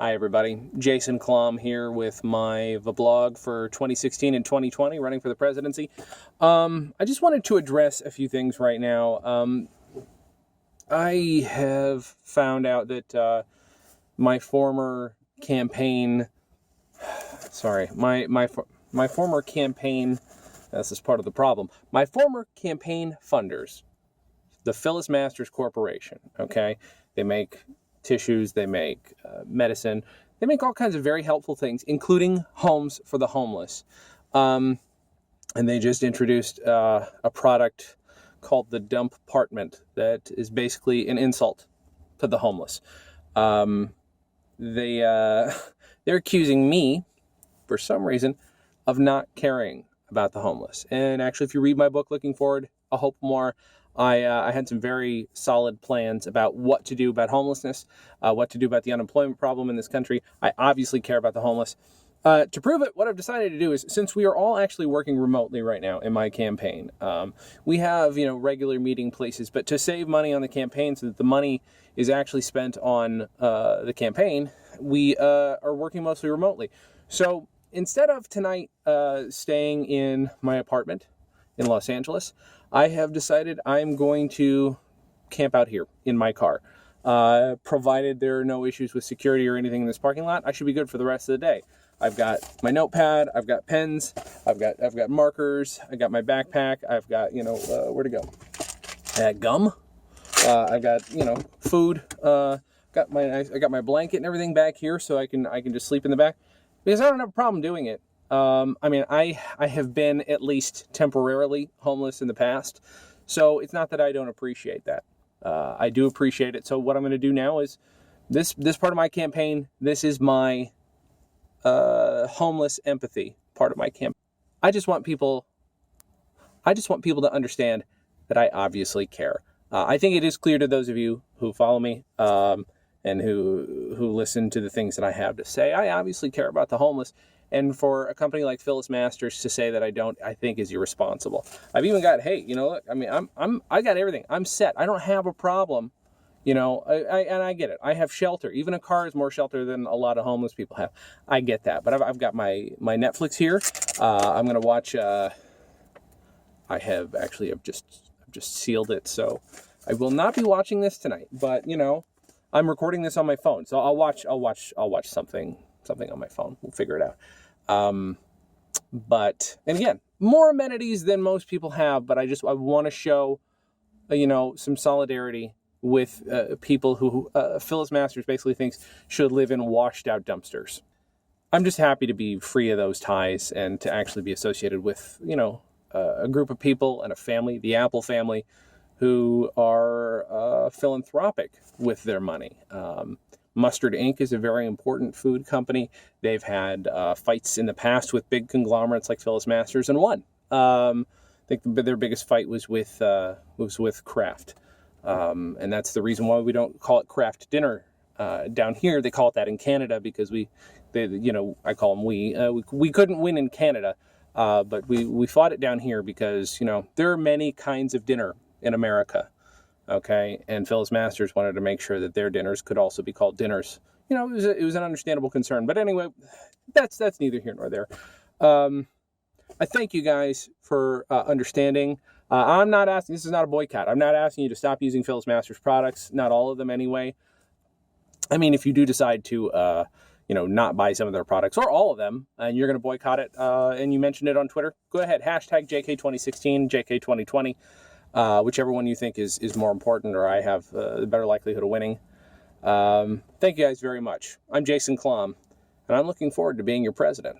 Hi everybody, Jason Klamm here with my vlog for 2016 and 2020, running for the presidency. I just wanted to address a few things right now. I have found out that my former campaign, my former campaign, this is part of the problem, my former campaign funders, the Phyllis Masters Corporation, okay, they make tissues, they make medicine, they make all kinds of very helpful things, including homes for the homeless. And they just introduced a product called the dump apartment that is basically an insult to the homeless. They're accusing me, for some reason, of not caring about the homeless. And actually, if you read my book, Looking Forward, A Hope More, I had some very solid plans about what to do about homelessness, what to do about the unemployment problem in this country. I obviously care about the homeless. To prove it, what I've decided to do is, since we are all actually working remotely right now in my campaign, we have, regular meeting places, but to save money on the campaign so that the money is actually spent on the campaign, we are working mostly remotely. So instead of tonight staying in my apartment in Los Angeles, I have decided I'm going to camp out here in my car. Provided there are no issues with security or anything in this parking lot, I should be good for the rest of the day. I've got my notepad, I've got pens, I've got markers, I got my backpack, I've got, where to go? Gum. I've got, food. I got my blanket and everything back here, so I can just sleep in the back, because I don't have a problem doing it. I have been at least temporarily homeless in the past, so it's not that I don't appreciate that. I do appreciate it. So what I'm going to do now is this part of my campaign. This is my homeless empathy part of my campaign. I just want people to understand that I obviously care. I think it is clear to those of you who follow me and who listen to the things that I have to say. I obviously care about the homeless. And for a company like Phyllis Masters to say that I don't, I think is irresponsible. I've even got, hey, look, I got everything. I'm set. I don't have a problem. And I get it. I have shelter. Even a car is more shelter than a lot of homeless people have. I get that. But I've got my Netflix here. I'm going to watch, I've just sealed it. So I will not be watching this tonight, but I'm recording this on my phone. So I'll watch something on my phone. We'll figure it out. And again, more amenities than most people have, but I want to show, some solidarity with people who Phyllis Masters basically thinks should live in washed out dumpsters. I'm just happy to be free of those ties and to actually be associated with, a group of people and a family, the Apple family, who are philanthropic with their money. Mustard Inc. is a very important food company. They've had fights in the past with big conglomerates like Phyllis Masters and won. I think their biggest fight was with Kraft. And that's the reason why we don't call it Kraft dinner down here. They call it that in Canada because I call them we couldn't win in Canada, but we fought it down here because, there are many kinds of dinner in America. Okay, and Phyllis Masters wanted to make sure that their dinners could also be called dinners. It was an understandable concern. But anyway, that's neither here nor there. I thank you guys for understanding. I'm not asking. This is not a boycott. I'm not asking you to stop using Phyllis Masters products. Not all of them, anyway. I mean, if you do decide to, not buy some of their products or all of them, and you're going to boycott it, and you mentioned it on Twitter, go ahead. Hashtag JK2016, JK2020. Whichever one you think is more important or I have the better likelihood of winning. Thank you guys very much. I'm Jason Klamm, and I'm looking forward to being your president.